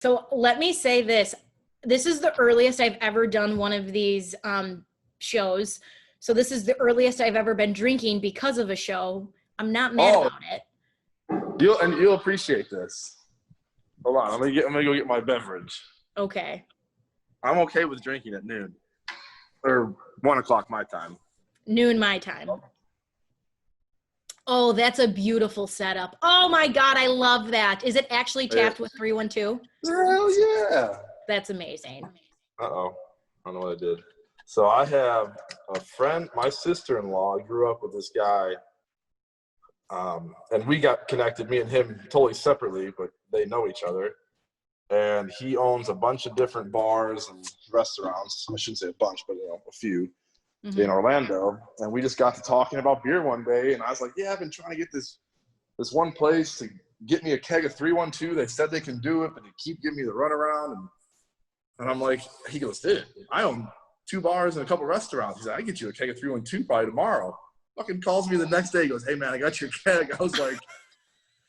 So let me say this. This is the earliest I've ever done one of these shows. So this is the earliest I've ever been drinking because of a show. I'm not mad about it. You'll appreciate this. Hold on, I'm gonna go get my beverage. Okay. I'm okay with drinking at noon. Or 1 o'clock my time. Noon my time. Oh, that's a beautiful setup. Oh my God, I love that. Is it actually tapped with 312? Hell yeah. That's amazing. Uh-oh. I don't know what I did. So I have a friend, my sister-in-law grew up with this guy, and we got connected, me and him, totally separately, but they know each other. And he owns a bunch of different bars and restaurants. I shouldn't say a bunch, but a few in Orlando. And we just got to talking about beer one day, and I was like, "Yeah, I've been trying to get this one place to get me a keg of 312. They said they can do it, but they keep giving me the runaround." And I'm like, he goes, "Dude, I own 2 bars and a couple restaurants." He's like, "I get you a keg of 312 probably tomorrow." Fucking calls me the next day. He goes, "Hey man, I got your keg." I was like,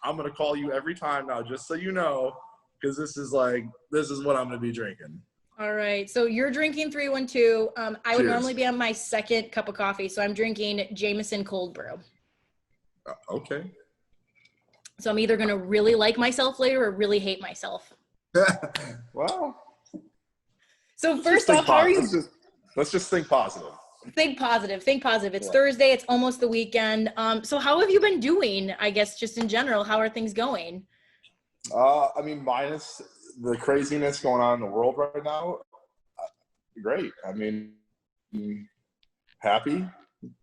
"I'm gonna call you every time now, just so you know, because this is what I'm gonna be drinking." All right. So you're drinking 312. I would Cheers. normally be on my second cup of coffee, so I'm drinking Jameson cold brew. Okay. So I'm either gonna really like myself later or really hate myself. Well. So first off, how are you? Let's just think positive. Think positive. Think positive. It's Thursday. It's almost the weekend. So how have you been doing? I guess just in general, how are things going? I mean, minus the craziness going on in the world right now, great. I mean, happy.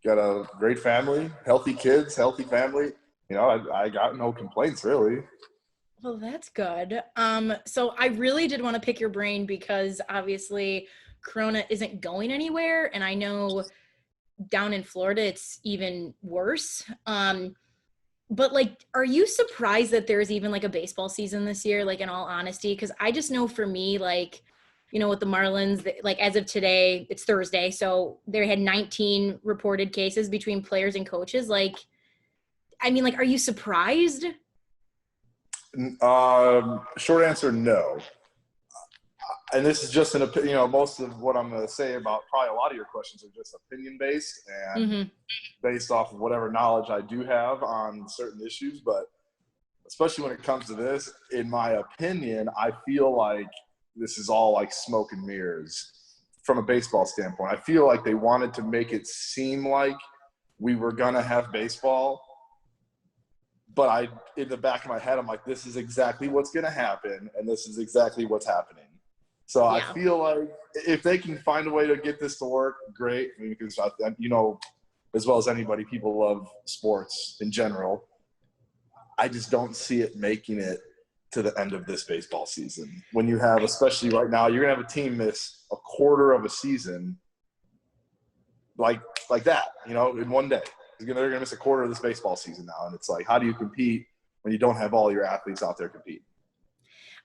Got a great family, healthy kids, healthy family. I got no complaints really. Well, that's good. So I really did want to pick your brain because obviously Corona isn't going anywhere. And I know down in Florida, it's even worse. But are you surprised that there's even a baseball season this year, in all honesty? Because I just know for me, with the Marlins, as of today, it's Thursday. So they had 19 reported cases between players and coaches. Are you surprised? Short answer, no. And this is just an opinion. Most of what I'm going to say about probably a lot of your questions are just opinion based and based off of whatever knowledge I do have on certain issues. But especially when it comes to this, in my opinion, I feel like this is all smoke and mirrors from a baseball standpoint. I feel like they wanted to make it seem like we were going to have baseball. But in the back of my head, I'm like, this is exactly what's going to happen, and this is exactly what's happening. So yeah. I feel like if they can find a way to get this to work, great. I mean, because as well as anybody, people love sports in general. I just don't see it making it to the end of this baseball season. When you have, especially right now, you're going to have a team miss a quarter of a season like that, in one day. They're going to miss a quarter of this baseball season now. And it's how do you compete when you don't have all your athletes out there competing?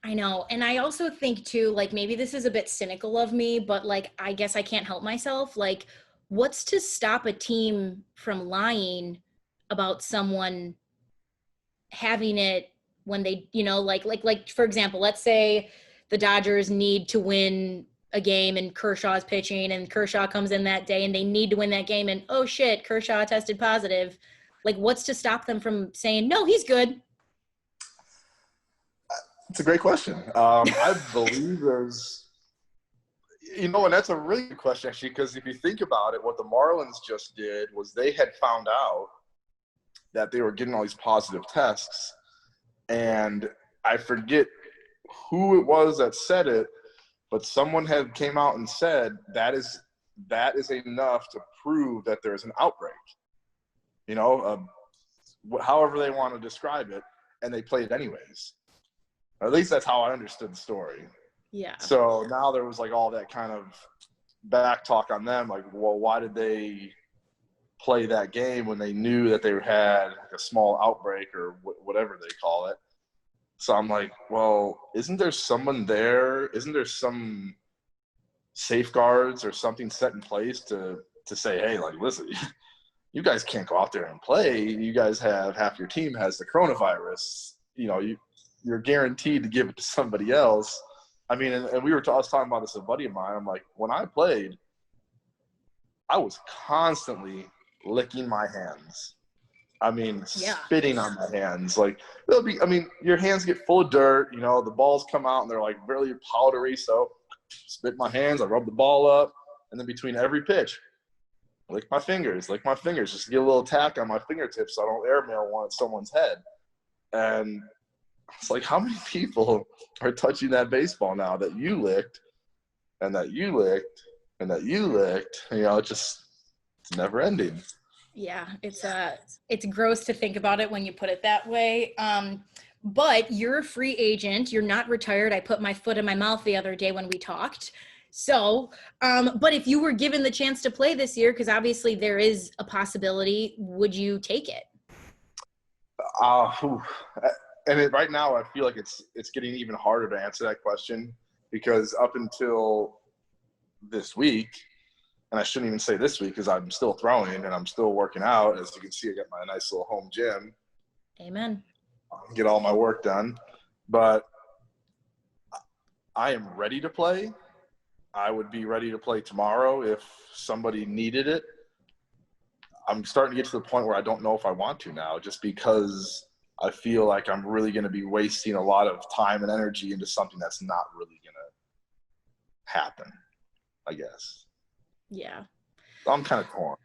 I know. And I also think too, maybe this is a bit cynical of me, but I guess I can't help myself. What's to stop a team from lying about someone having it when they, for example, let's say the Dodgers need to win a game and Kershaw's pitching and Kershaw comes in that day and they need to win that game and, oh shit, Kershaw tested positive. What's to stop them from saying, no, he's good? It's a great question. I believe there's, and that's a really good question actually, because if you think about it, what the Marlins just did was they had found out that they were getting all these positive tests, and I forget who it was that said it, but someone had came out and said that is enough to prove that there's an outbreak. However they want to describe it, and they played anyways. At least that's how I understood the story. Yeah. So now there was all that kind of back talk on them, well, why did they play that game when they knew that they had a small outbreak or whatever they call it? So I'm like, well, isn't there someone there? Isn't there some safeguards or something set in place to say, hey, listen, you guys can't go out there and play. You guys have half your team has the coronavirus. you're guaranteed to give it to somebody else. I mean, and I was talking about this with a buddy of mine. I'm like, when I played, I was constantly licking my hands. I mean, spitting on my hands. Like, your hands get full of dirt, the balls come out and they're like really powdery. So spit my hands, I rub the ball up, and then between every pitch, lick my fingers, just to get a little tack on my fingertips so I don't airmail one at someone's head. And it's like, how many people are touching that baseball now that you licked and that you licked and that you licked? It's never ending. Yeah, it's gross to think about it when you put it that way. But you're a free agent. You're not retired. I put my foot in my mouth the other day when we talked. So, but if you were given the chance to play this year, because obviously there is a possibility, would you take it? Right now, I feel like it's getting even harder to answer that question, because up until this week, and I shouldn't even say this week because I'm still throwing and I'm still working out. As you can see, I got my nice little home gym. Amen. Get all my work done. But I am ready to play. I would be ready to play tomorrow if somebody needed it. I'm starting to get to the point where I don't know if I want to now, just because I feel like I'm really going to be wasting a lot of time and energy into something that's not really going to happen, I guess. Yeah. I'm kind of torn.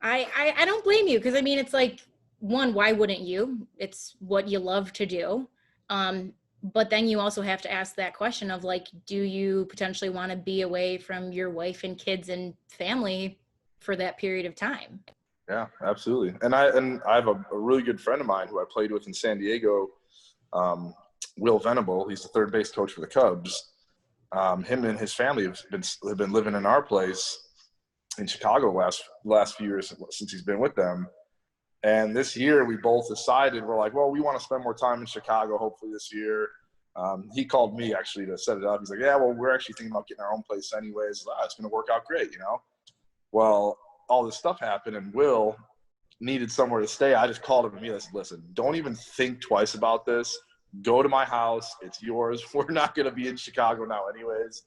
I don't blame you, because I mean, it's like, one, why wouldn't you? It's what you love to do. But then you also have to ask that question of like, do you potentially want to be away from your wife and kids and family for that period of time? Yeah, absolutely. And I have a really good friend of mine who I played with in San Diego, Will Venable. He's the third base coach for the Cubs. Him and his family have been living in our place in Chicago last few years since he's been with them. And this year we both decided, we're like, well, we want to spend more time in Chicago, hopefully this year. He called me actually to set it up. He's like, yeah, well, we're actually thinking about getting our own place anyways. It's going to work out great, Well, all this stuff happened and Will needed somewhere to stay. I just called him and he said, listen, don't even think twice about this. Go to my house. It's yours. We're not going to be in Chicago now anyways.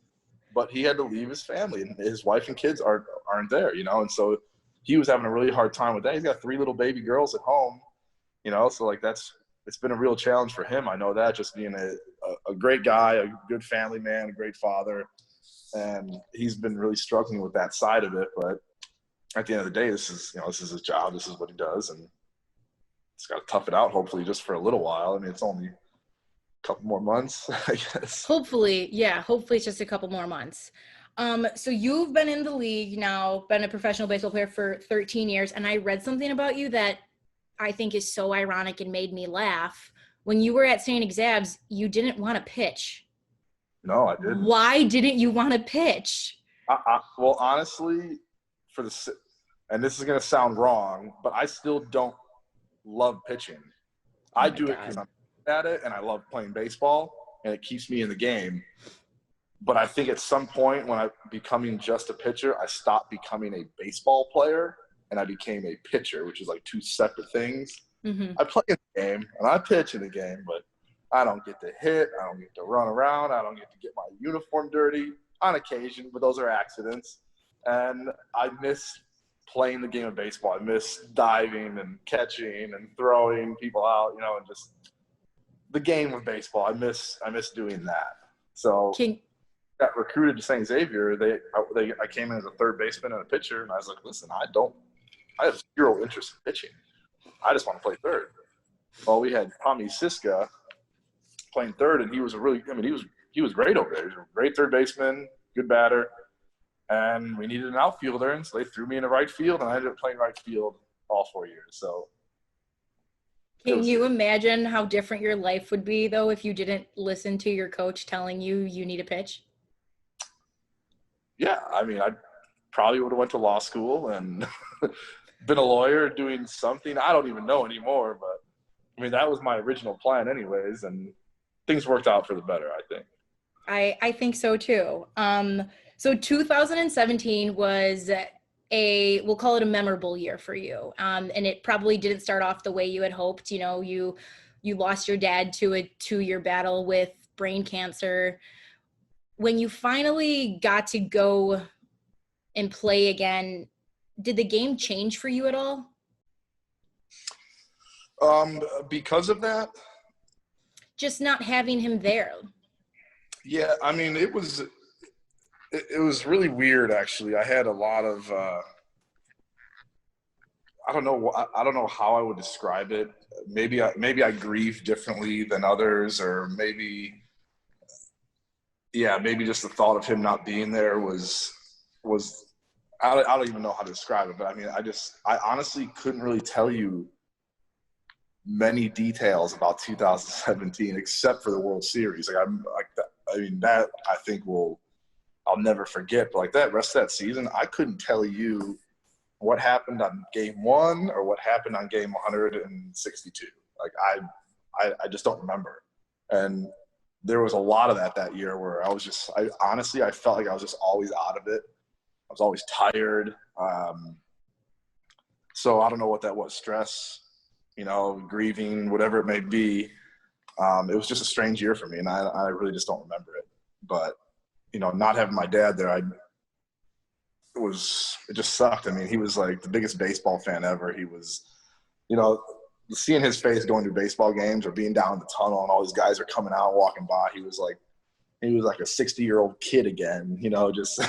But he had to leave his family, and his wife and kids aren't there, and so he was having a really hard time with that. He's got 3 little baby girls at home, so like it's been a real challenge for him. I know that, just being a great guy, a good family man, a great father, and he's been really struggling with that side of it. But at the end of the day, this is his job. This is what he does, and he's got to tough it out, hopefully, just for a little while. I mean, it's only couple more months, I guess. Hopefully it's just a couple more months. So you've been in the league now, been a professional baseball player for 13 years, and I read something about you that I think is so ironic and made me laugh. When you were at St. Xav's, you didn't want to pitch. No, I didn't. Why didn't you want to pitch? Well, honestly, and this is going to sound wrong, but I still don't love pitching. I do it because I'm at it and I love playing baseball and it keeps me in the game. But I think at some point when I'm becoming just a pitcher, I stopped becoming a baseball player and I became a pitcher, which is like 2 separate things. Mm-hmm. I play in the game and I pitch in the game, but I don't get to hit. I don't get to run around. I don't get to get my uniform dirty on occasion, but those are accidents. And I miss playing the game of baseball. I miss diving and catching and throwing people out, and just the game of baseball. I miss doing that. So got recruited to St. Xavier. I came in as a third baseman and a pitcher, and I was like, listen, I have 0 interest in pitching. I just want to play third. Well, we had Tommy Siska playing third, and he was he was great over there. He was a great third baseman, good batter, and we needed an outfielder, and so they threw me into right field, and I ended up playing right field all 4 years. So. Can you imagine how different your life would be, though, if you didn't listen to your coach telling you need a pitch? Yeah, I mean, I probably would have went to law school and been a lawyer doing something. I don't even know anymore, but, I mean, that was my original plan anyways, and things worked out for the better, I think. I think so, too. So 2017 was we'll call it a memorable year for you. And it probably didn't start off the way you had hoped. You you lost your dad to a 2-year battle with brain cancer. When you finally got to go and play again, did the game change for you at all? Because of that? Just not having him there. Yeah, I mean, it was really weird, actually. I had a lot of I don't know how I would describe it. Maybe I grieve differently than others, or maybe just the thought of him not being there was I don't even know how to describe it. But I mean, I honestly couldn't really tell you many details about 2017 except for the World Series. Like that I think I'll never forget. But like that rest of that season, I couldn't tell you what happened on game 1 or what happened on game 162. Like I just don't remember. And there was a lot of that year where I honestly felt like I was just always out of it. I was always tired. So I don't know what that was, stress, grieving, whatever it may be. It was just a strange year for me, and I really just don't remember it. But, not having my dad there, it just sucked. I mean, he was like the biggest baseball fan ever. He was, seeing his face going to baseball games or being down in the tunnel and all these guys are coming out, walking by. He was like a 60-year-old kid again, just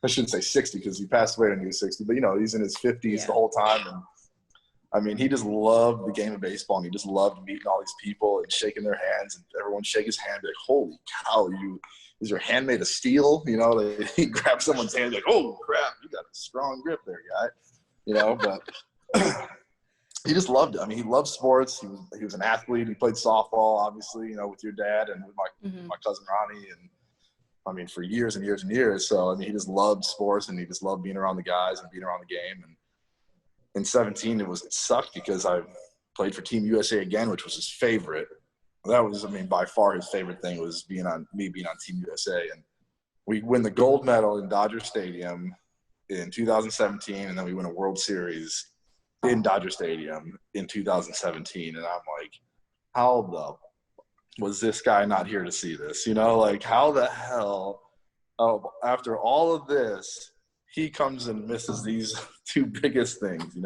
I shouldn't say 60 because he passed away when he was 60, but he's in his 50s the whole time. And I mean, he just loved the game of baseball, and he just loved meeting all these people and shaking their hands, and everyone shake his hand, like, holy cow, is your hand made of steel? He grabbed someone's hand, like, oh crap, you got a strong grip there, guy. But he just loved it. I mean, he loved sports. He was an athlete. He played softball, obviously, with your dad and with my cousin Ronnie, and I mean, for years and years and years. So I mean, he just loved sports, and he just loved being around the guys and being around the game. And in 17, it sucked because I played for Team USA again, which was his favorite. That was, I mean, by far his favorite thing was being on Team USA. And we win the gold medal in Dodger Stadium in 2017, and then we win a World Series in Dodger Stadium in 2017. And I'm like, how was this guy not here to see this? Like, how the hell, after all of this, he comes and misses these 2 biggest things,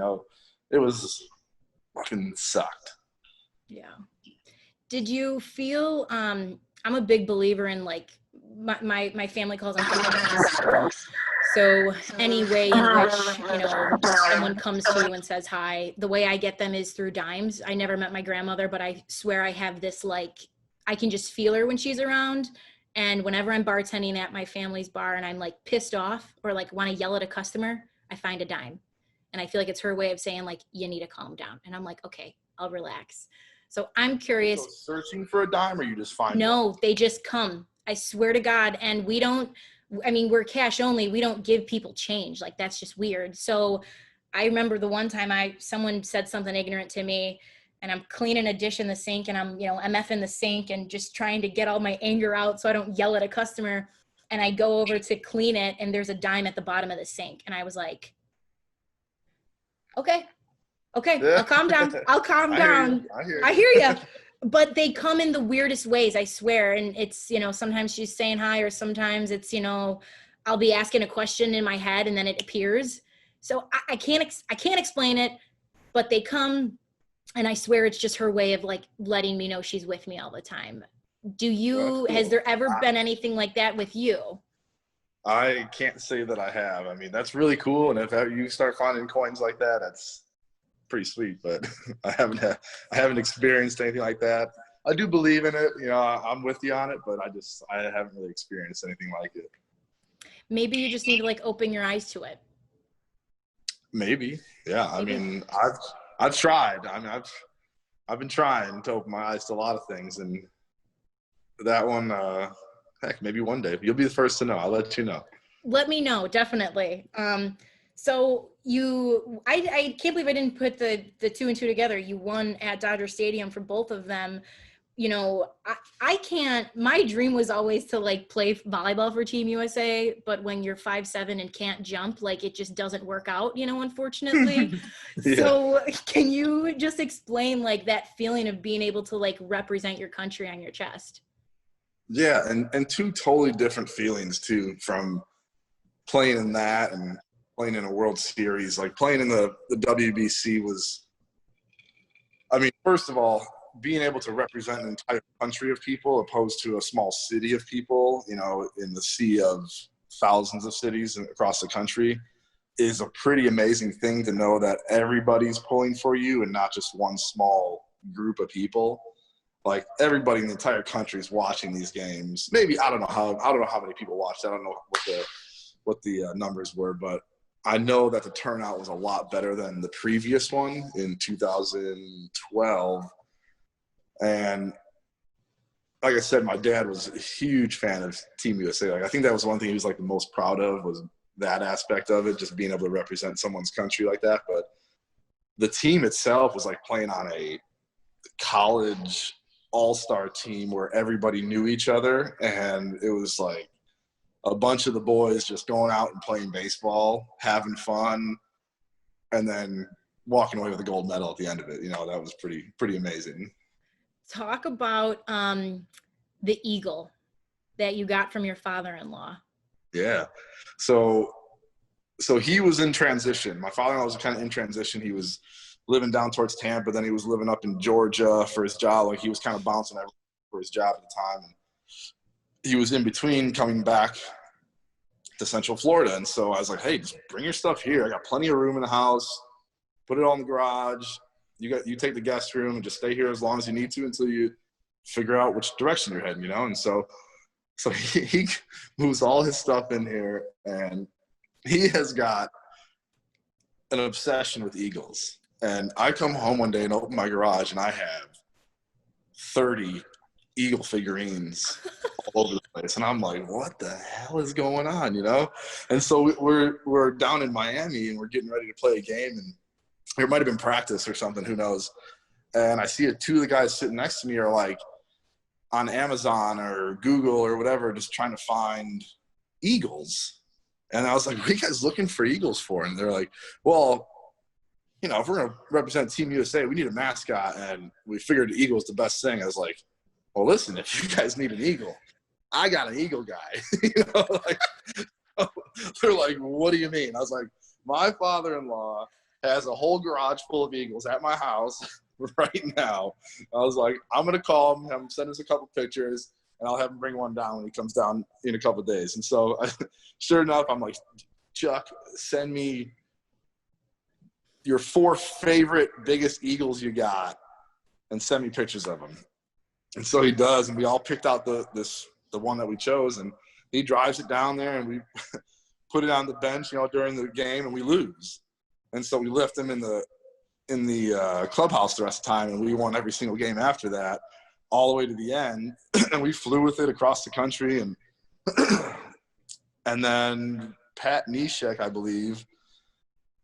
It was fucking sucked. Yeah. Did you feel, I'm a big believer in, like, my family calls them dimes. So any way in which, someone comes to you and says hi, the way I get them is through dimes. I never met my grandmother, but I swear I have this, like, I can just feel her when she's around. And whenever I'm bartending at my family's bar and I'm like pissed off or like want to yell at a customer, I find a dime. And I feel like it's her way of saying, like, you need to calm down. And I'm like, okay, I'll relax. So I'm curious. So searching for a dime, or you just find No, they just come. I swear to God. And we're cash only. We don't give people change. Like, that's just weird. So I remember the one time someone said something ignorant to me, and I'm cleaning a dish in the sink, and I'm MFing the sink and just trying to get all my anger out so I don't yell at a customer. And I go over to clean it, and there's a dime at the bottom of the sink. And I was like, okay, yeah. I'll calm down. I hear you. But they come in the weirdest ways, I swear. And it's, sometimes she's saying hi, or sometimes it's, I'll be asking a question in my head and then it appears. So I can't explain it, but they come, and I swear it's just her way of, like, letting me know she's with me all the time. Cool. Has there ever been anything like that with you? I can't say that I have. I mean, that's really cool. And if you start finding coins like that, that's pretty sweet, but I haven't experienced anything like that. I do believe in it. I'm with you on it, but I haven't really experienced anything like it. Maybe you just need to, like, open your eyes to it. Maybe. Yeah. Maybe. I mean, I've tried. I mean, I've been trying to open my eyes to a lot of things, and that one, heck, maybe one day you'll be the first to know. I'll let you know. Let me know, definitely. So I can't believe I didn't put the 2 and 2 together. You won at Dodger Stadium for both of them. you know, I can't, my dream was always to like play volleyball for Team USA, but when you're 5'7" and can't jump, like it just doesn't work out, you know, unfortunately. Yeah. So can you just explain like that feeling of being able to like represent your country on your chest? Yeah, and two totally different feelings too, from playing in that and playing in a World Series. Like playing in the WBC was, I mean, first of all, being able to represent an entire country of people opposed to a small city of people, you know, in the sea of thousands of cities across the country, is a pretty amazing thing to know that everybody's pulling for you and not just one small group of people. Like everybody in the entire country is watching these games. Maybe I don't know how many people watched. I don't know what the numbers were, but I know that the turnout was a lot better than the previous one in 2012. And like I said, my dad was a huge fan of Team USA. Like I think that was one thing he was like the most proud of, was that aspect of it, just being able to represent someone's country like that. But the team itself was like playing on a college all-star team where everybody knew each other, and it was like a bunch of the boys just going out and playing baseball, having fun, and then walking away with a gold medal at the end of it. You know, that was pretty amazing. Talk about the eagle that you got from your father-in-law. Yeah. So he was in transition. My father-in-law was kind of in transition. He was living down towards Tampa, then he was living up in Georgia for his job. Like he was kind of bouncing everywhere for his job at the time. And he was in between coming back to Central Florida. And so I was like, hey, just bring your stuff here. I got plenty of room in the house. Put it all in the garage. You take the guest room and just stay here as long as you need to until you figure out which direction you're heading, you know? And so he moves all his stuff in here, and he has got an obsession with eagles. And I come home one day and open my garage, and I have 30 eagle figurines all over the place. And I'm like, what the hell is going on, you know? And so we're down in Miami, and we're getting ready to play a game, and it might have been practice or something, who knows. And I see two of the guys sitting next to me are like on Amazon or Google or whatever, just trying to find eagles. And I was like, what are you guys looking for eagles for? And they're like, well, you know, if we're going to represent Team USA, we need a mascot. And we figured the eagle is the best thing. I was like, well, listen, if you guys need an eagle, I got an eagle guy. You know, like, they're like, what do you mean? I was like, my father-in-law has a whole garage full of eagles at my house right now. I was like, I'm going to call him, have him send us a couple pictures, and I'll have him bring one down when he comes down in a couple of days. And so sure enough, I'm like, Chuck, send me your 4 favorite biggest eagles you got and send me pictures of them. And so he does, and we all picked out the one that we chose, and he drives it down there, and we put it on the bench, you know, during the game, and we lose. And so we left him in the clubhouse the rest of the time, and we won every single game after that, all the way to the end. And we flew with it across the country, and and then Pat Neshek, I believe,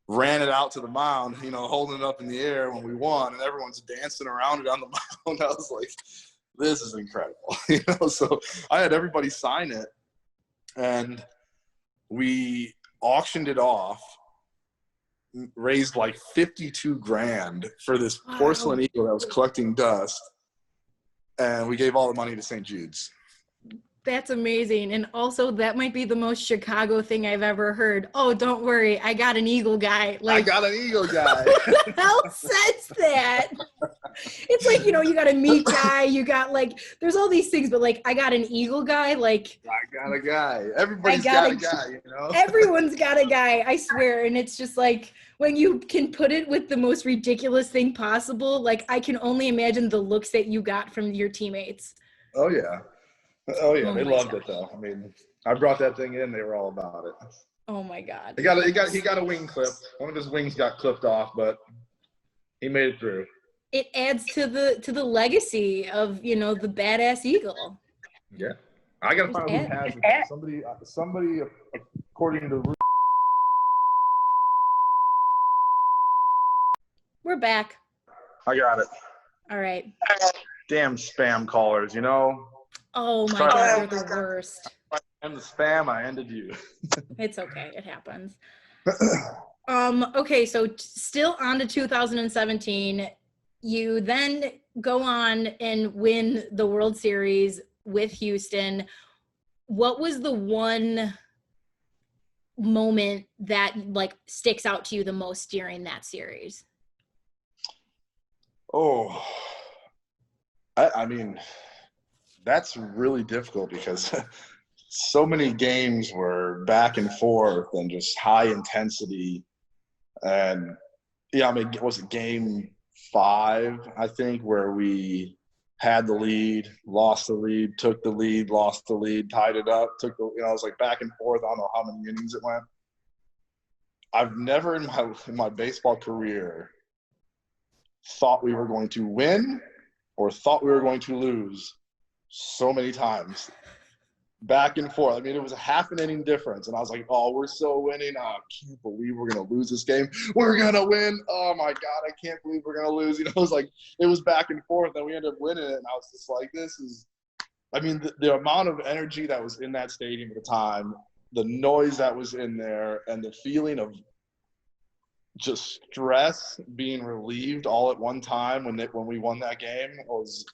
ran it out to the mound, you know, holding it up in the air when we won, and everyone's dancing around it on the mound. I was like, this is incredible. You know, so I had everybody sign it, and we auctioned it off, raised like 52 grand for this porcelain eagle that was collecting dust, and we gave all the money to St. Jude's. That's amazing. And also, that might be the most Chicago thing I've ever heard. Oh, don't worry, I got an eagle guy. Like, I got an eagle guy. who the hell says that? It's like, you know, you got a meat guy, you got like, there's all these things, but like, I got an eagle guy. Like, I got a guy. Everybody's got a guy, you know? Everyone's got a guy, I swear. And it's just like, when you can put it with the most ridiculous thing possible, like, I can only imagine the looks that you got from your teammates. Oh, yeah. Oh, yeah. They loved God. it, though. I mean, I brought that thing in. They were all about it. Oh, my God. He got a wing clip. One of his wings got clipped off, but he made it through. It adds to the legacy of, you know, the badass eagle. Yeah. I got to find out who has it. Somebody, according to We're back. I got it. All right. damn spam callers, you know? Oh my God, they're the worst. I'm the spam, I ended you. It's okay. It happens. Okay, so still on to 2017. You then go on and win the World Series with Houston. What was the one moment that like sticks out to you the most during that series? Oh, I mean, that's really difficult because so many games were back and forth and just high intensity. And yeah, I mean, was it game 5, I think, where we had the lead, lost the lead, took the lead, lost the lead, tied it up, took the, you know, it was like back and forth. I don't know how many innings it went. I've never in my baseball career thought we were going to win or thought we were going to lose so many times. Back and forth. I mean, it was a half an inning difference. And I was like, oh, we're so winning. Oh, I can't believe we're going to lose this game. We're going to win. Oh, my God, I can't believe we're going to lose. You know, it was like, it was back and forth. And we ended up winning it. And I was just like, this is, I mean, the amount of energy that was in that stadium at the time, the noise that was in there, and the feeling of just stress being relieved all at one time when we won that game was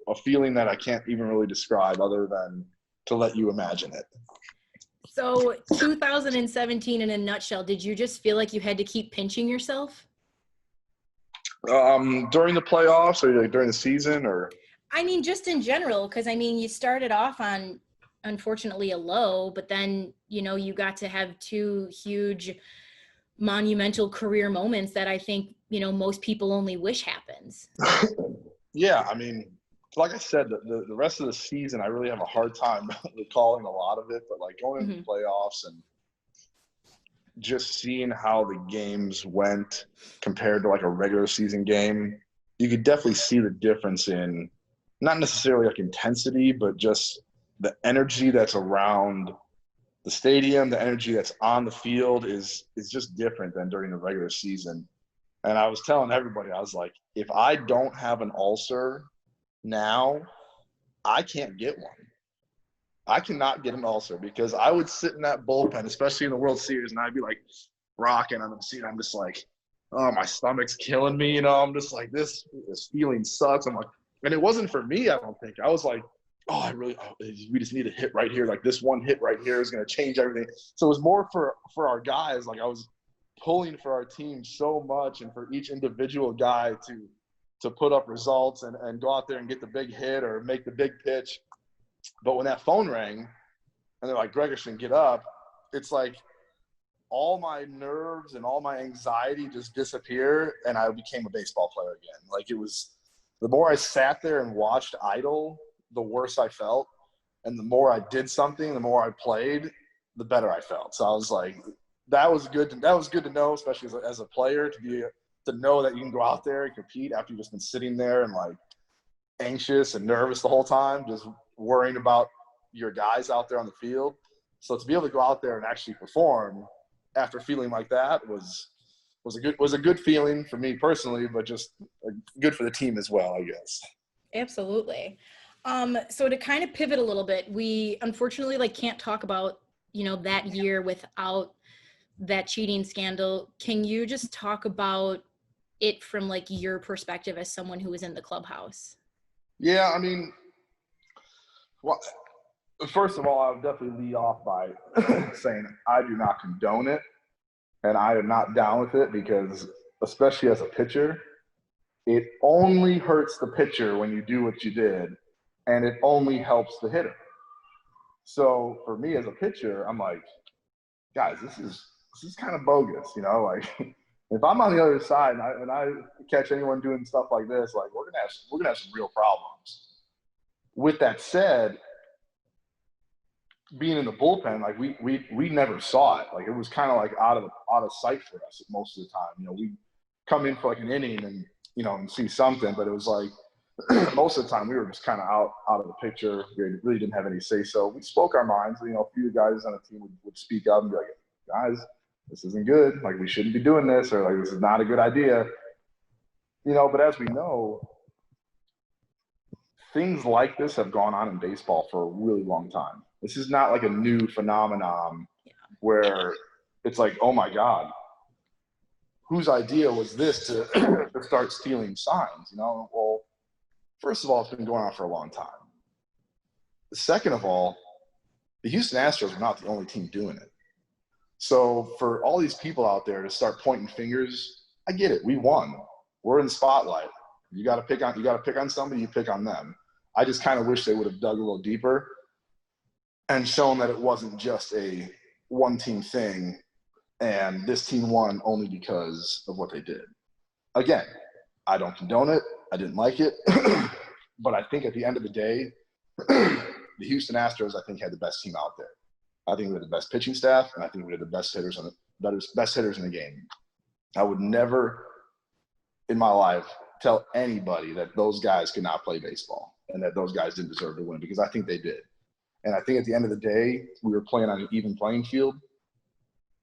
a feeling that I can't even really describe other than to let you imagine it. So 2017 in a nutshell, did you just feel like you had to keep pinching yourself? During the playoffs or like during the season, or? I mean, just in general, because I mean, you started off on, unfortunately, a low, but then, you know, you got to have 2 huge monumental career moments that I think, you know, most people only wish happens. Yeah, I mean, like I said, the rest of the season, I really have a hard time recalling a lot of it, but like going into the playoffs and just seeing how the games went compared to like a regular season game, you could definitely see the difference in not necessarily like intensity, but just the energy that's around the stadium, the energy that's on the field is just different than during the regular season. And I was telling everybody, I was like, if I don't have an ulcer now, I can't get one. I cannot get an ulcer because I would sit in that bullpen, especially in the World Series, and I'd be like rocking on the seat. I'm just like, oh, my stomach's killing me. You know, I'm just like, this feeling sucks. I'm like, and it wasn't for me, I don't think. I was like, oh, we just need a hit right here. Like this one hit right here is going to change everything. So it was more for our guys. Like I was pulling for our team so much and for each individual guy to put up results and go out there and get the big hit or make the big pitch. But when that phone rang and they're like, Gregerson, get up, it's like all my nerves and all my anxiety just disappeared and I became a baseball player again. Like it was, the more I sat there and watched idle, the worse I felt. And the more I did something, the more I played, the better I felt. So I was like, that was good to know, especially as a player, to know that you can go out there and compete after you've just been sitting there and like anxious and nervous the whole time, just worrying about your guys out there on the field. So to be able to go out there and actually perform after feeling like that was a good feeling for me personally, but just good for the team as well, I guess. Absolutely. So to kind of pivot a little bit, we unfortunately can't talk about, you know, that year without that cheating scandal. Can you just talk about it from like your perspective as someone who was in the clubhouse? Yeah, I mean, well, first of all, I would definitely lead off by saying I do not condone it, and I am not down with it because, especially as a pitcher, it only hurts the pitcher when you do what you did, and it only helps the hitter. So for me as a pitcher, I'm like, guys, this is kind of bogus, you know. Like, if I'm on the other side and I catch anyone doing stuff like this, like we're gonna have some real problems. With that said, being in the bullpen, like we never saw it. Like it was kind of like out of sight for us most of the time. You know, we come in for like an inning and you know and see something, but it was like most of the time we were just kind of out of the picture. We really didn't have any say. So we spoke our minds. You know, a few guys on the team would speak up and be like, "Guys, this isn't good. Like we shouldn't be doing this, or like this is not a good idea." You know, but as we know, things like this have gone on in baseball for a really long time. This is not like a new phenomenon where it's like, oh my God, whose idea was this to, to start stealing signs? You know, well, first of all, it's been going on for a long time. Second of all, the Houston Astros are not the only team doing it. So for all these people out there to start pointing fingers, I get it. We won. We're in the spotlight. You got to pick on somebody, you pick on them. I just kind of wish they would have dug a little deeper and shown that it wasn't just a one-team thing and this team won only because of what they did. Again, I don't condone it. I didn't like it. But I think at the end of the day, the Houston Astros, I think, had the best team out there. I think we had the best pitching staff, and I think we had the best hitters in the game. I would never in my life tell anybody that those guys could not play baseball and that those guys didn't deserve to win, because I think they did. And I think at the end of the day, we were playing on an even playing field.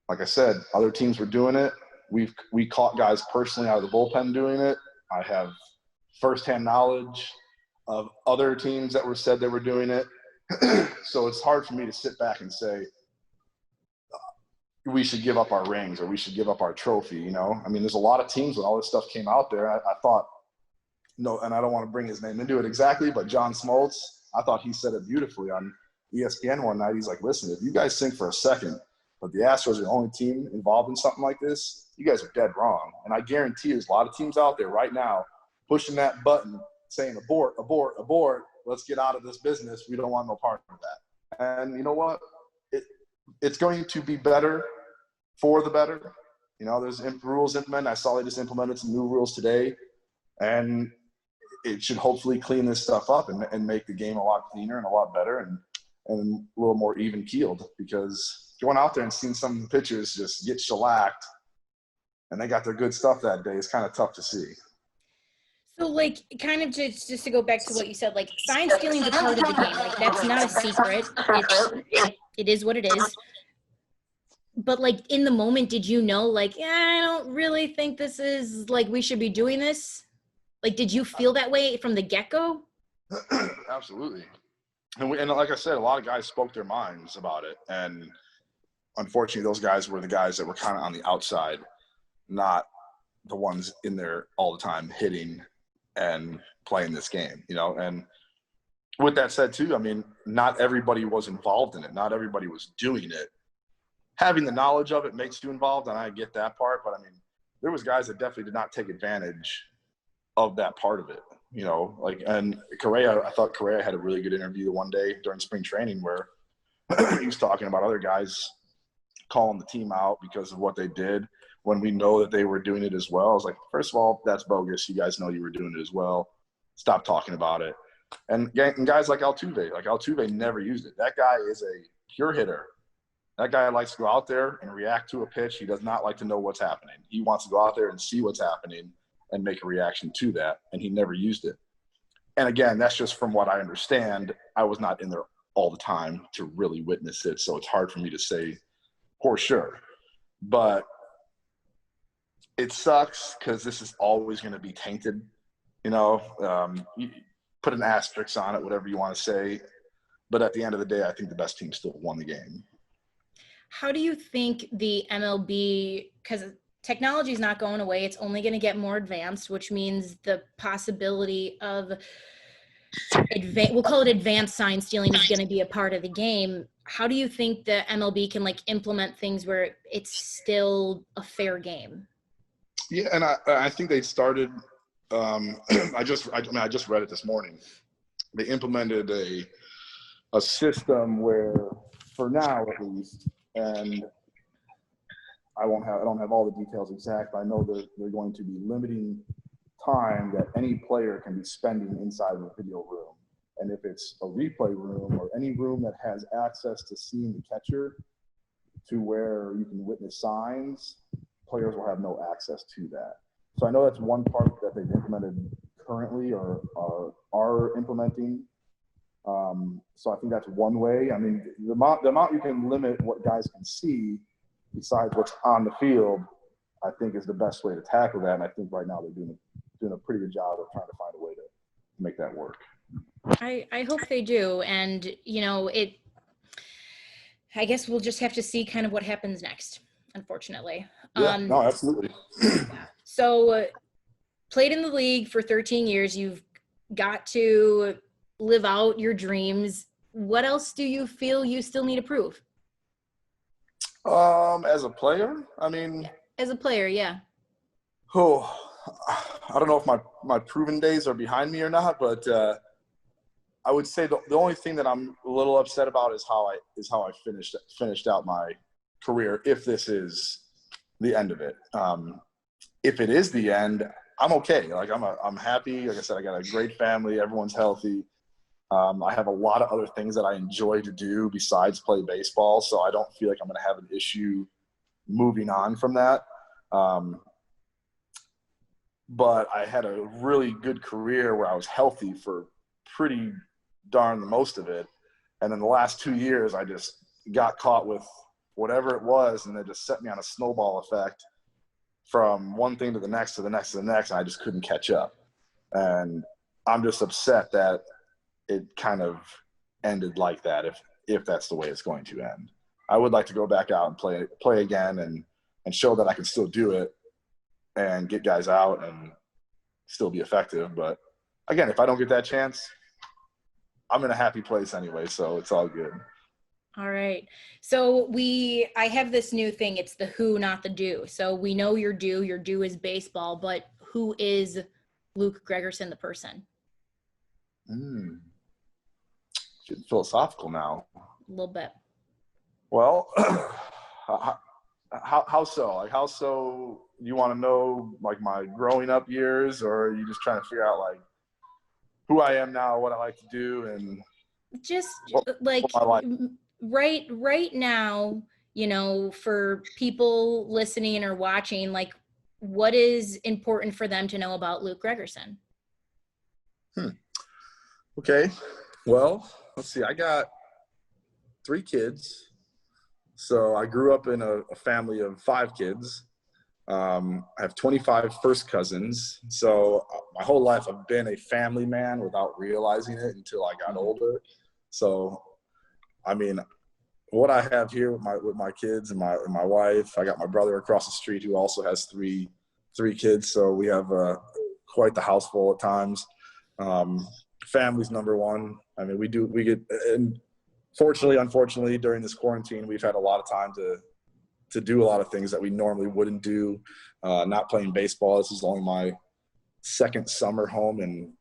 Like I said, other teams were doing it. We caught guys personally out of the bullpen doing it. I have firsthand knowledge of other teams that were said they were doing it. So it's hard for me to sit back and say we should give up our rings or we should give up our trophy, you know? I mean, there's a lot of teams when all this stuff came out there, I thought, no, and I don't want to bring his name into it exactly, but John Smoltz, I thought he said it beautifully on ESPN one night. He's like, listen, if you guys think for a second that the Astros are the only team involved in something like this, you guys are dead wrong. And I guarantee there's a lot of teams out there right now pushing that button saying abort, abort, abort, let's get out of this business. We don't want no part of that. And you know what? It's going to be better for the better. You know, there's rules implemented. I saw they just implemented some new rules today. And it should hopefully clean this stuff up and make the game a lot cleaner and a lot better and a little more even keeled, because going out there and seeing some of the pitchers just get shellacked and they got their good stuff that day is kind of tough to see. So, like, kind of just to go back to what you said, like, sign stealing is a part of the game. Like, that's not a secret. It is what it is. But, like, in the moment, did you know, like, I don't really think this is, like, we should be doing this? Like, did you feel that way from the get-go? Absolutely. And like I said, a lot of guys spoke their minds about it. And unfortunately, those guys were the guys that were kind of on the outside, not the ones in there all the time hitting and playing this game, you know. And with that said, too, I mean, not everybody was involved in it. Not everybody was doing it. Having the knowledge of it makes you involved, and I get that part. But, I mean, there was guys that definitely did not take advantage of that part of it, you know. Like, and Correa, I thought Correa had a really good interview one day during spring training where he was talking about other guys calling the team out because of what they did when we know that they were doing it as well. I was like, first of all, that's bogus. You guys know you were doing it as well. Stop talking about it. And guys like Altuve never used it. That guy is a pure hitter. That guy likes to go out there and react to a pitch. He does not like to know what's happening. He wants to go out there and see what's happening and make a reaction to that, and he never used it. And again, that's just from what I understand. I was not in there all the time to really witness it, so it's hard for me to say for sure. But it sucks because this is always going to be tainted, you know. You put an asterisk on it, whatever you want to say. But at the end of the day, I think the best team still won the game. How do you think the MLB, because technology is not going away, it's only going to get more advanced, which means the possibility of we'll call it advanced sign stealing is going to be a part of the game. How do you think the MLB can, like, implement things where it's still a fair game? Yeah, and I think they started. I just read it this morning. They implemented a system where, for now at least, and I don't have all the details exact, but I know that they're going to be limiting time that any player can be spending inside of a video room. And if it's a replay room or any room that has access to seeing the catcher to where you can witness signs, players will have no access to that. So I know that's one part that they've implemented currently or are implementing. So I think that's one way. I mean, the amount you can limit what guys can see besides what's on the field, I think is the best way to tackle that. And I think right now they're doing a pretty good job of trying to find a way to make that work. I hope they do. And, I guess we'll just have to see kind of what happens next, unfortunately. Yeah, no, absolutely. So played in the league for 13 years. You've got to live out your dreams. What else do you feel you still need to prove? As a player, I mean, As a player, yeah. oh, I don't know if my proven days are behind me or not, but I would say the only thing that I'm a little upset about is how I finished out my career. If this is the end of it, if it is the end, I'm okay. Like I'm happy. Like I said, I got a great family. Everyone's healthy. I have a lot of other things that I enjoy to do besides play baseball, so I don't feel like I'm going to have an issue moving on from that. But I had a really good career where I was healthy for pretty darn the most of it. And then the last 2 years, I just got caught with whatever it was, and it just set me on a snowball effect from one thing to the next to the next to the next, and I just couldn't catch up. And I'm just upset that it kind of ended like that, if that's the way it's going to end. I would like to go back out and play again and show that I can still do it and get guys out and still be effective. But again, if I don't get that chance, I'm in a happy place anyway, so it's all good. All right. So I have this new thing. It's the who, not the do. So we know your do. Your do is baseball, but who is Luke Gregerson, the person? Getting philosophical now. A little bit. Well, how so? Like, how so? You want to know like my growing up years, or are you just trying to figure out like who I am now, what I like to do, and just like right now, for people listening or watching, like what is important for them to know about Luke Gregerson? Okay. Well, let's see. I got 3 kids. So I grew up in a family of 5 kids. I have 25 first cousins. So my whole life I've been a family man without realizing it until I got older. So, I mean, what I have here with my kids and my wife, I got my brother across the street who also has three kids. So we have quite the house full at times. Family's number one. I mean, and unfortunately, during this quarantine, we've had a lot of time to do a lot of things that we normally wouldn't do. Not playing baseball. This is only my second summer home in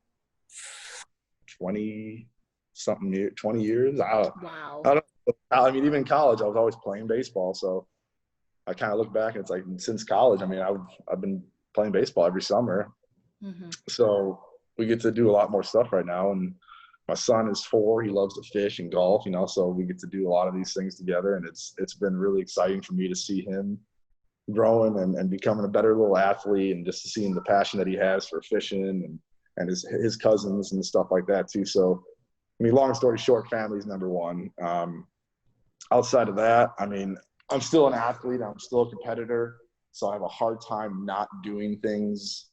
20 years. Wow. I don't know. I mean, even in college, I was always playing baseball. So I kind of look back and it's like since college, I mean, I've been playing baseball every summer. Mm-hmm. So we get to do a lot more stuff right now. And my son is 4. He loves to fish and golf, so we get to do a lot of these things together. And it's been really exciting for me to see him growing and becoming a better little athlete, and just to seeing the passion that he has for fishing and his cousins and stuff like that too. So, I mean, long story short, family's number one. Outside of that, I mean, I'm still an athlete. I'm still a competitor. So I have a hard time not doing things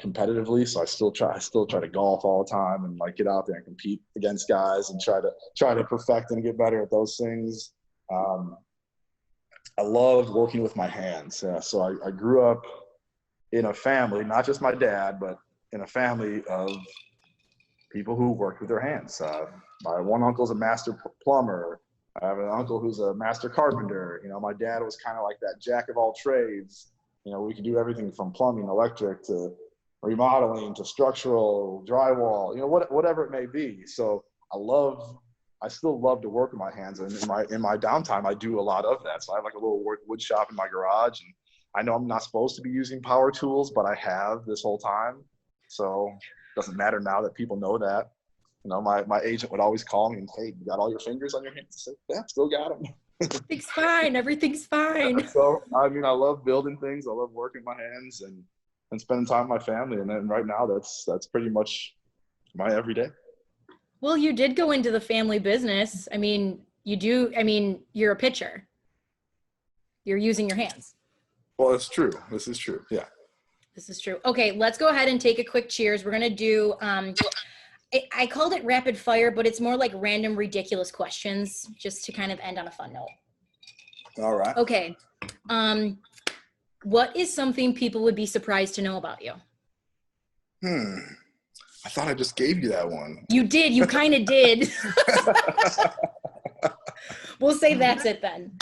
competitively. So I still try to golf all the time and like get out there and compete against guys and try to perfect and get better at those things. I love working with my hands. So I grew up in a family, not just my dad, but in a family of people who worked with their hands. My one uncle's a master plumber. I have an uncle who's a master carpenter. My dad was kind of like that jack of all trades. We could do everything from plumbing, electric, to remodeling, to structural, drywall, whatever it may be. So I still love to work with my hands. And in my downtime, I do a lot of that. So I have like a little wood shop in my garage. And I know I'm not supposed to be using power tools, but I have this whole time. So it doesn't matter now that people know that. My agent would always call me and say, "Hey, you got all your fingers on your hands?" I said, "Yeah, still got them." Everything's fine. Everything's fine. So, I mean, I love building things. I love working my hands and spending time with my family. And then right now, that's pretty much my everyday. Well, you did go into the family business. I mean, you're a pitcher. You're using your hands. Well, it's true. This is true. Yeah. This is true. Okay, let's go ahead and take a quick cheers. We're going to do, I called it rapid fire, but it's more like random, ridiculous questions, just to kind of end on a fun note. All right. Okay. What is something people would be surprised to know about you? I thought I just gave you that one. You did. You kind of did. We'll say that's it then.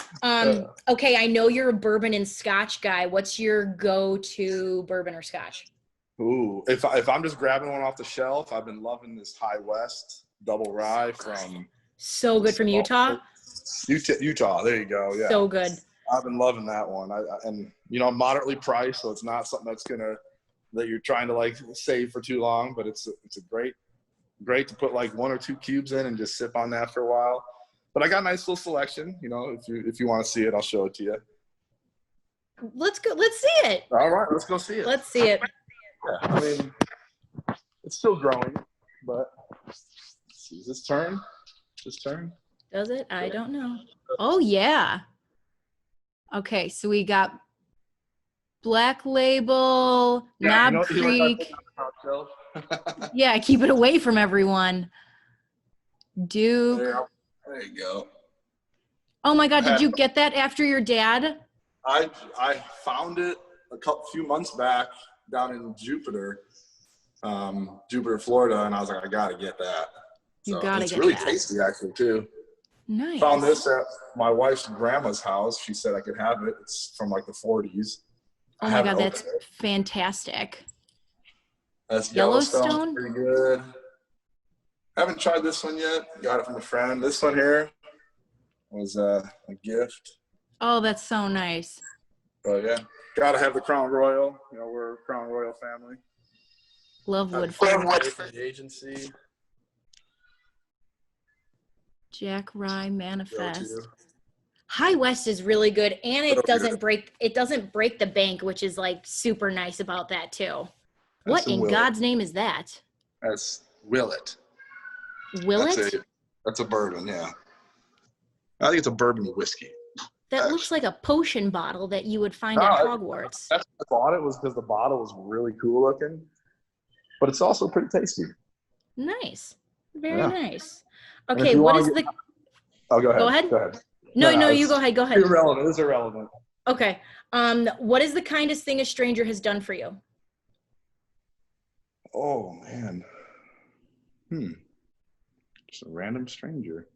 Okay, I know you're a bourbon and scotch guy. What's your go-to bourbon or scotch? Ooh, if I'm just grabbing one off the shelf, I've been loving this High West double rye from. So good from Utah. Utah, there you go. Yeah. So good. I've been loving that one. And I'm moderately priced, so it's not something that you're trying to like save for too long. But it's a great to put like 1 or 2 cubes in and just sip on that for a while. But I got a nice little selection. If you want to see it, I'll show it to you. Let's go. Let's see it. All right, let's go see it. Let's see it. Yeah, I mean, it's still growing, but let's see, is this turn? Does it? I don't know. Oh, yeah. Okay, so we got Black Label, Knob Creek. Yeah, keep it away from everyone. Duke. There you go. Oh my God, did you get that after your dad? I found it few months back down in Jupiter, Florida, and I was like, I gotta get that. You gotta get that. It's really tasty, actually, too. Nice. Found this at my wife's grandma's house. She said I could have it. It's from like the 40s. Oh my God, that's fantastic. That's Yellowstone. Pretty good. Haven't tried this one yet. Got it from a friend. This one here was a gift. Oh, that's so nice. But yeah, gotta have the Crown Royal. We're a Crown Royal family. Love Woodford. The agency. Jack Rye Manifest. High West is really good, and it doesn't break the bank, which is like super nice about that too. What in God's name is that? That's Willet. Willet? That's a bourbon, yeah. I think it's a bourbon whiskey. That looks like a potion bottle that you would find at Hogwarts. That's what I thought it was, because the bottle was really cool looking, but it's also pretty tasty. Nice. Very nice. Okay, what is the... Oh, go ahead. Go ahead. No, you go ahead. Go ahead. Irrelevant. It's irrelevant. Okay. What is the kindest thing a stranger has done for you? Oh, man. Just a random stranger.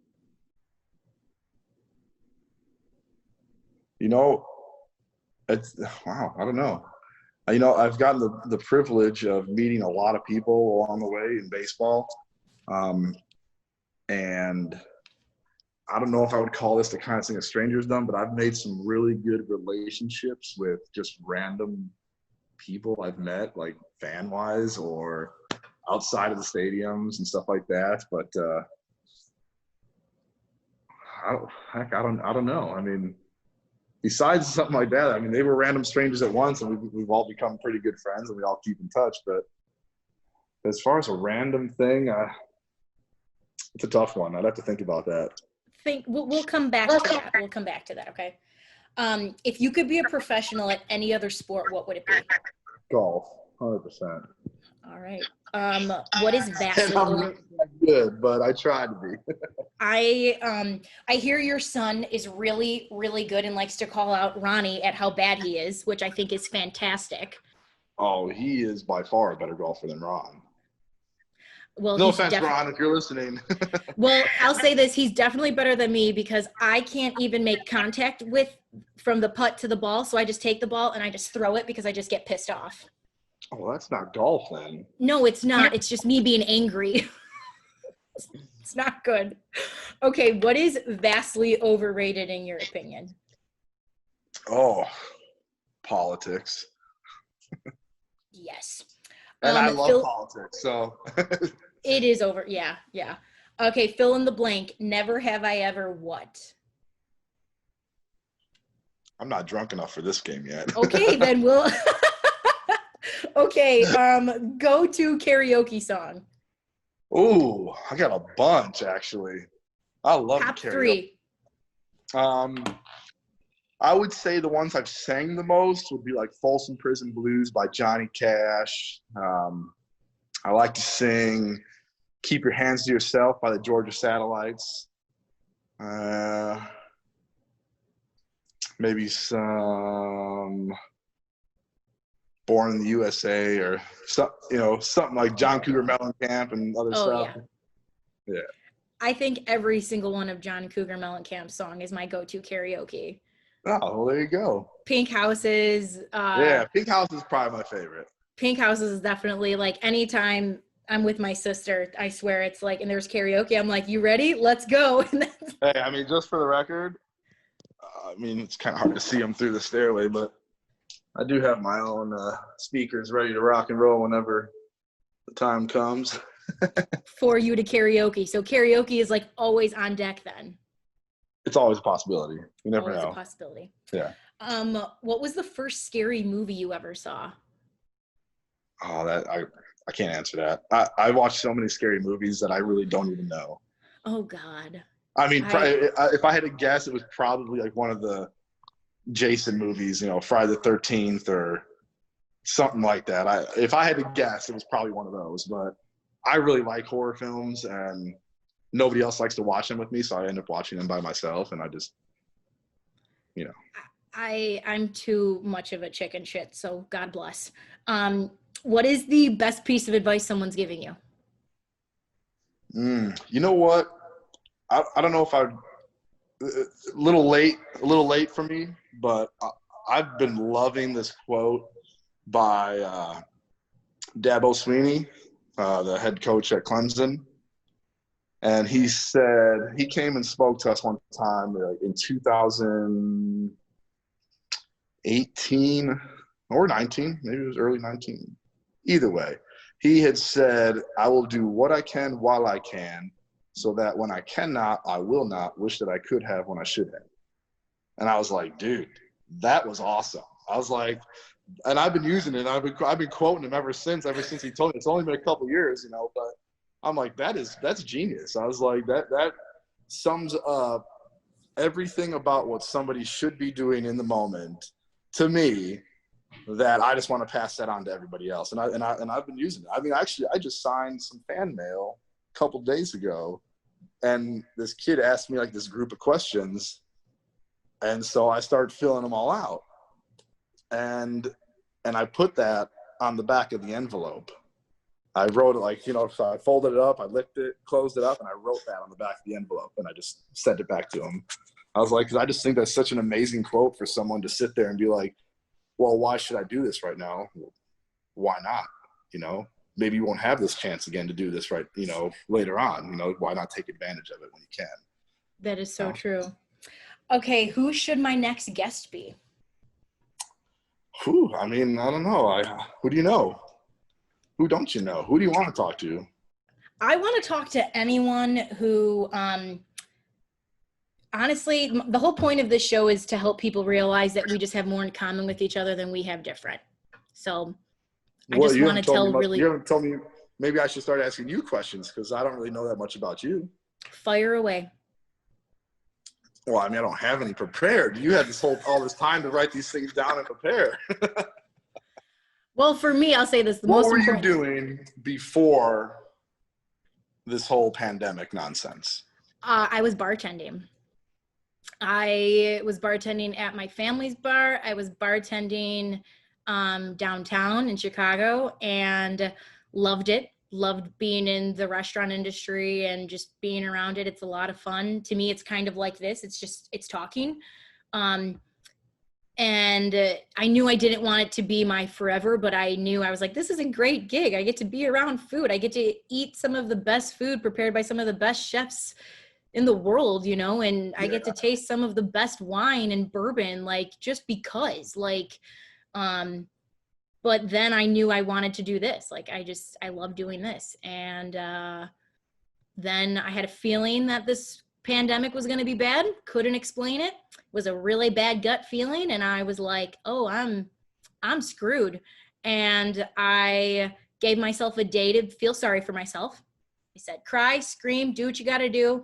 Wow, I don't know. I've gotten the privilege of meeting a lot of people along the way in baseball. And I don't know if I would call this the kind of thing a stranger's done, but I've made some really good relationships with just random people I've met, like fan-wise or outside of the stadiums and stuff like that. But I don't know. I mean, besides something like that, I mean, they were random strangers at once, and we've all become pretty good friends, and we all keep in touch. But as far as a random thing, it's a tough one. I'd have to think about that. We'll come back to that. We'll come back to that. Okay. If you could be a professional at any other sport, what would it be? Golf, 100%. All right. What is vastly I'm not good, but I try to be. I hear your son is really, really good and likes to call out Ronnie at how bad he is, which I think is fantastic. Oh, he is by far a better golfer than Ron. Well, no offense, Ron, if you're listening. Well, I'll say this. He's definitely better than me because I can't even make contact from the putt to the ball. So I just take the ball and I just throw it because I just get pissed off. Oh, that's not golf then. No, it's not. It's just me being angry. It's not good. Okay, what is vastly overrated in your opinion? Oh, politics. Yes. And I love politics, so. It is over. Yeah. Okay, fill in the blank. Never have I ever what? I'm not drunk enough for this game yet. Okay, then we'll. Okay, go to karaoke song. Ooh, I got a bunch actually. I love Top karaoke. 3. I would say the ones I've sang the most would be like Folsom Prison Blues by Johnny Cash. I like to sing Keep Your Hands to Yourself by the Georgia Satellites. Maybe some Born in the USA or something like John Cougar Mellencamp and other stuff. Yeah. I think every single one of John Cougar Mellencamp's song is my go-to karaoke. Oh, well, there you go. Pink Houses. Yeah, Pink House is probably my favorite. Pink Houses is definitely like anytime I'm with my sister, I swear it's like, and there's karaoke, I'm like, you ready? Let's go. Hey, I mean, just for the record, I mean, it's kind of hard to see them through the stairway, but I do have my own speakers ready to rock and roll whenever the time comes. For you to karaoke. So karaoke is like always on deck then. It's always a possibility. You never know. A possibility. Yeah. What was the first scary movie you ever saw? Oh, that I can't answer that. I watched so many scary movies that I really don't even know. Oh God. I mean, if I had to guess, it was probably like one of the Jason movies, Friday the 13th or something like that. If I had to guess, it was probably one of those. But I really like horror films, and nobody else likes to watch them with me, so I end up watching them by myself, and I just, I'm too much of a chicken shit, so God bless. What is the best piece of advice someone's giving you? You know what? I don't know if a little late for me, but I've been loving this quote by Dabo Swinney, the head coach at Clemson. And he said, he came and spoke to us one time in 2018 or 19, maybe it was early 19. Either way, he had said, I will do what I can while I can, so that when I cannot, I will not wish that I could have when I should have. And I was like, dude, that was awesome. I was like, and I've been using it. I've been quoting him ever since he told me. It's only been a couple years, but I'm like, that's genius. I was like, that sums up everything about what somebody should be doing in the moment to me, that I just want to pass that on to everybody else. And I've been using it. I mean, actually, I just signed some fan mail a couple days ago, and this kid asked me like this group of questions, and so I started filling them all out, and I put that on the back of the envelope. I wrote it so I folded it up, I licked it, closed it up, and I wrote that on the back of the envelope, and I just sent it back to him. I was like, because I just think that's such an amazing quote for someone to sit there and be like, well, why should I do this right now? Why not? Maybe you won't have this chance again to do this later on. Why not take advantage of it when you can? That is so true. Okay, who should my next guest be? I mean, I don't know. Who do you know? Who don't you know? Who do you want to talk to? I want to talk to anyone who, honestly, the whole point of this show is to help people realize that we just have more in common with each other than we have different. So I just want to tell really. You haven't told me. Maybe I should start asking you questions, because I don't really know that much about you. Fire away. Well, I mean, I don't have any prepared. You had all this time to write these things down and prepare. Well, for me, I'll say this. What were you doing before this whole pandemic nonsense? I was bartending. I was bartending at my family's bar. I was bartending downtown in Chicago, and loved it. Loved being in the restaurant industry and just being around it. It's a lot of fun. To me, it's kind of like this. It's talking. And I knew I didn't want it to be my forever, but I knew I was like, this is a great gig. I get to be around food. I get to eat some of the best food prepared by some of the best chefs in the world, and I get to taste some of the best wine and bourbon, just because, but then I knew I wanted to do this. I love doing this. And then I had a feeling that this pandemic was going to be bad. Couldn't explain it. It was a really bad gut feeling. And I was like, oh, I'm screwed. And I gave myself a day to feel sorry for myself. I said, cry, scream, do what you got to do.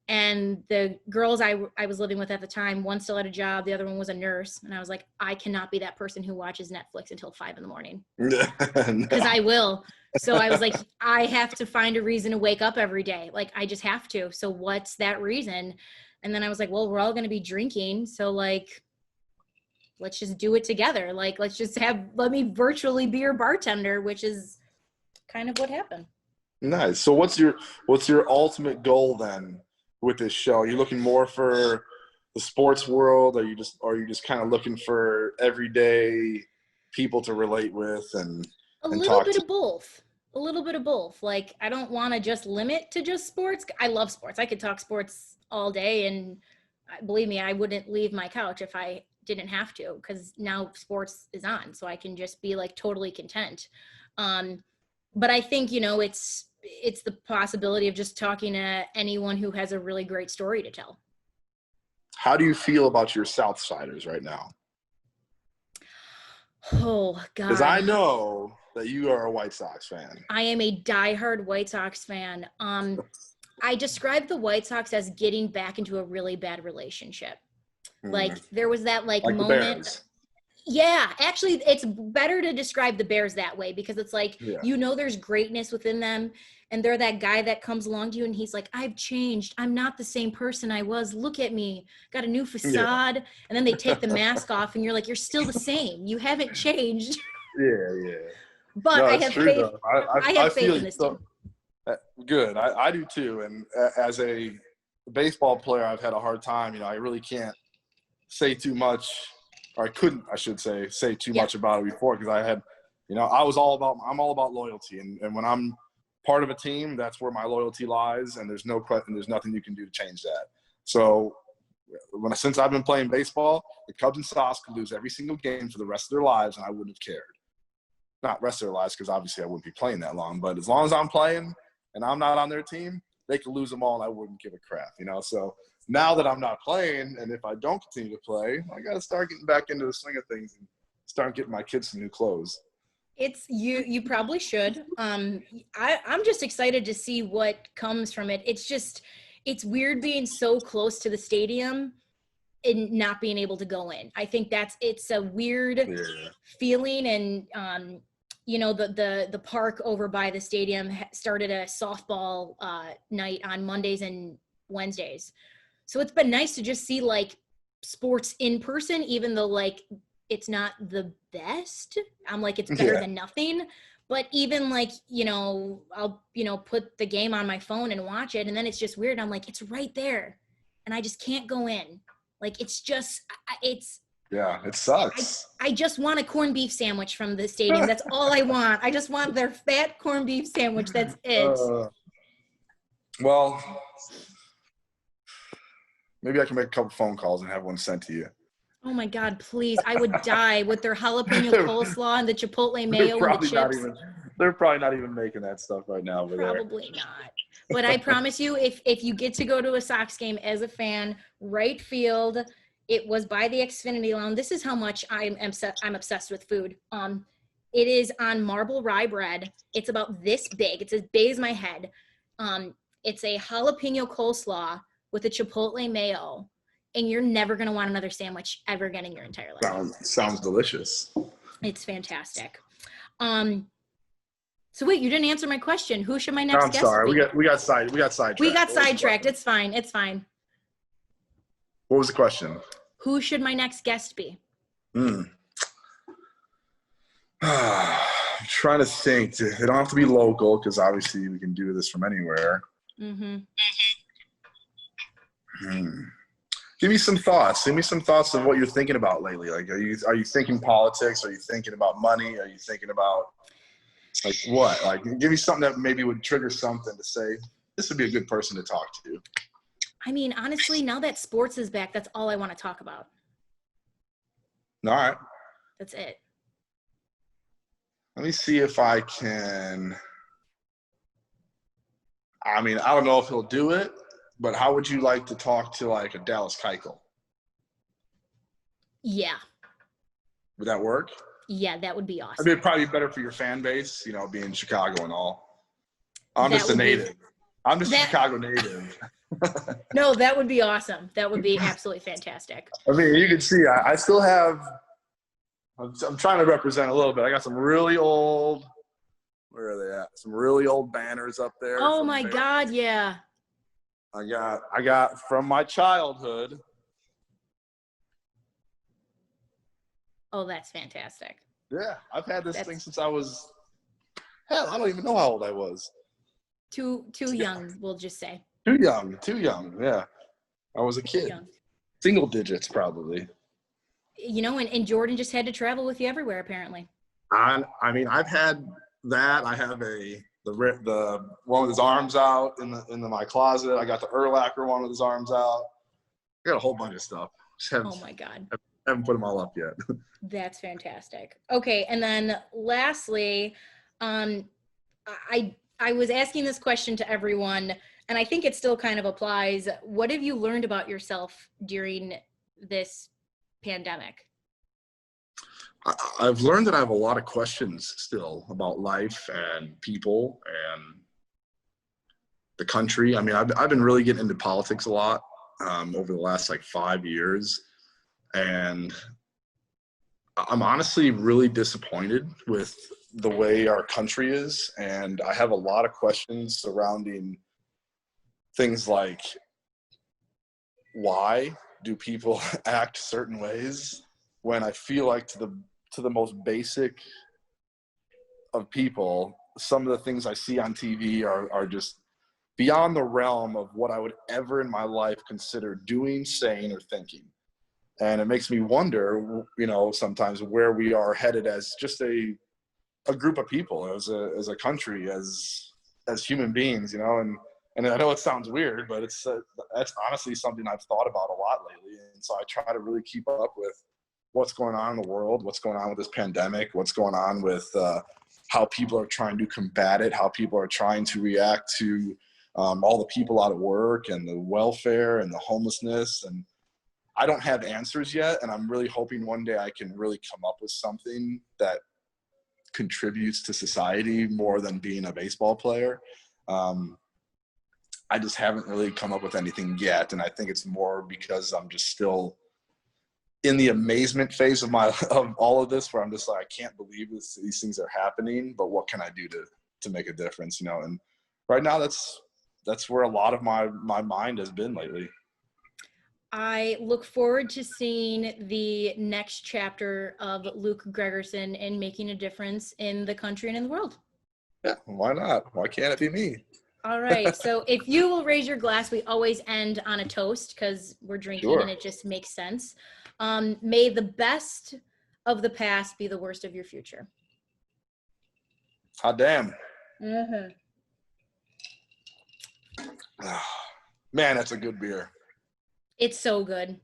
And the girls I was living with at the time, one still had a job, the other one was a nurse. And I was like, I cannot be that person who watches Netflix until 5 a.m. because I will. So I was like, I have to find a reason to wake up every day. Like, I just have to. So what's that reason? And then I was like, well, we're all going to be drinking. So like, let's just do it together. Like, let me virtually be your bartender, which is kind of what happened. Nice. So what's your ultimate goal then with this show? Are you looking more for the sports world? Are you just kind of looking for everyday people to relate with and A little bit of both. A little bit of both. Like, I don't want to just limit to just sports. I love sports. I could talk sports all day, and believe me, I wouldn't leave my couch if I didn't have to, because now sports is on, so I can just be like totally content. But I think, it's the possibility of just talking to anyone who has a really great story to tell. How do you feel about your Southsiders right now? Oh, God. Because I know that you are a White Sox fan. I am a diehard White Sox fan. I describe the White Sox as getting back into a really bad relationship. Like, there was that like moment. The Bears. Yeah, actually, it's better to describe the Bears that way, because it's like, there's greatness within them, and they're that guy that comes along to you and he's like, I've changed. I'm not the same person I was. Look at me. Got a new facade. And then they take the mask off and you're like, you're still the same. You haven't changed. Yeah. But no, I have faith. I have faith in this team. Good. I do too. And as a baseball player, I've had a hard time. I really can't say too much. Or I should say too much about it before, because I had, I'm all about loyalty. And when I'm part of a team, that's where my loyalty lies. And there's no question, there's nothing you can do to change that. So since I've been playing baseball, the Cubs and Sox could lose every single game for the rest of their lives, and I wouldn't have cared. Not rest of their lives, because obviously I wouldn't be playing that long. But as long as I'm playing and I'm not on their team, they could lose them all and I wouldn't give a crap, So now that I'm not playing, and if I don't continue to play, I got to start getting back into the swing of things and start getting my kids some new clothes. It's you probably should. I'm just excited to see what comes from it. It's weird being so close to the stadium and not being able to go in. I think it's a weird feeling. And the park over by the stadium started a softball night on Mondays and Wednesdays. So it's been nice to just see like sports in person, even though like it's not the best. I'm like, it's better than nothing. But even like, I'll, put the game on my phone and watch it. And then it's just weird. I'm like, it's right there. And I just can't go in. Like, it sucks. I just want a corned beef sandwich from the stadium. That's all I want. I just want their fat corned beef sandwich. That's it. Well, maybe I can make a couple phone calls and have one sent to you. Oh my God, please. I would die with their jalapeno coleslaw and the chipotle mayo and the chips. They're probably not even making that stuff right now. Probably not. But I promise you, if you get to go to a Sox game as a fan, right field, it was by the Xfinity Lounge. This is how much I'm obsessed with food. It is on marble rye bread. It's about this big. It's as big as my head. It's a jalapeno coleslaw with a chipotle mayo, and you're never going to want another sandwich ever again in your entire life. Sounds delicious. It's fantastic. So wait, you didn't answer my question. Who should my next guest be? I'm sorry. We got sidetracked. We got sidetracked. It's fine. What was the question? Who should my next guest be? I'm trying to think. They don't have to be local, because obviously we can do this from anywhere. Mm-hmm. Give me some thoughts. Give me some thoughts of what you're thinking about lately. Like, are you thinking politics? Are you thinking about money? Are you thinking about like what? Like, give me something that maybe would trigger something to say, this would be a good person to talk to. I mean, honestly, now that sports is back, that's all I want to talk about. All right. That's it. Let me see if I can. I mean, I don't know if he'll do it, but how would you like to talk to like a Dallas Keuchel? Yeah. Would that work? Yeah, that would be awesome. I mean, it'd probably be better for your fan base, being Chicago and all. I'm just a native. I'm just a That Chicago native. no, that would be awesome. That would be absolutely fantastic. I mean, you can see I still have. I'm trying to represent a little bit. I got some really old. Where are they at? Some really old banners up there. Oh my God, yeah. I got from my childhood. Oh, that's fantastic. Yeah, I've had this thing since I was. Hell, I don't even know how old I was. Too young, we'll just say. Too young. Yeah, I was a Too kid. young. Single digits, probably. You know, and Jordan just had to travel with you everywhere, apparently. I mean, I've had that. I have the one with his arms out in my closet. I got the Urlacher one with his arms out. I got a whole bunch of stuff. Oh my God. Haven't put them all up yet. That's fantastic. Okay, and then lastly, I was asking this question to everyone, and I think it still kind of applies. What have you learned about yourself during this pandemic? I've learned that I have a lot of questions still about life and people and the country. I mean, I've been really getting into politics a lot over the last like 5 years, and I'm honestly really disappointed with the way our country is, and I have a lot of questions surrounding things like why do people act certain ways when I feel like to the most basic of people, some of the things I see on TV are just beyond the realm of what I would ever in my life consider doing, saying, or thinking. And it makes me wonder, you know, sometimes where we are headed as just a group of people, as a country, as human beings, you know. And I know it sounds weird, but that's honestly something I've thought about a lot lately. And so I try to really keep up with what's going on in the world, what's going on with this pandemic, what's going on with how people are trying to combat it, how people are trying to react to all the people out of work and the welfare and the homelessness. And I don't have answers yet, and I'm really hoping one day I can really come up with something that contributes to society more than being a baseball player. I just haven't really come up with anything yet, and I think it's more because I'm just still in the amazement phase of all of this, where I'm just like, I can't believe these things are happening, but what can I do to make a difference, you know? And right now, that's where a lot of my mind has been lately. I look forward to seeing the next chapter of Luke Gregerson and making a difference in the country and in the world. Yeah, why not? Why can't it be me? All right. So if you will raise your glass, we always end on a toast because we're drinking. Sure. And it just makes sense. May the best of the past be the worst of your future. Hot damn. Mm-hmm. Man, that's a good beer. It's so good.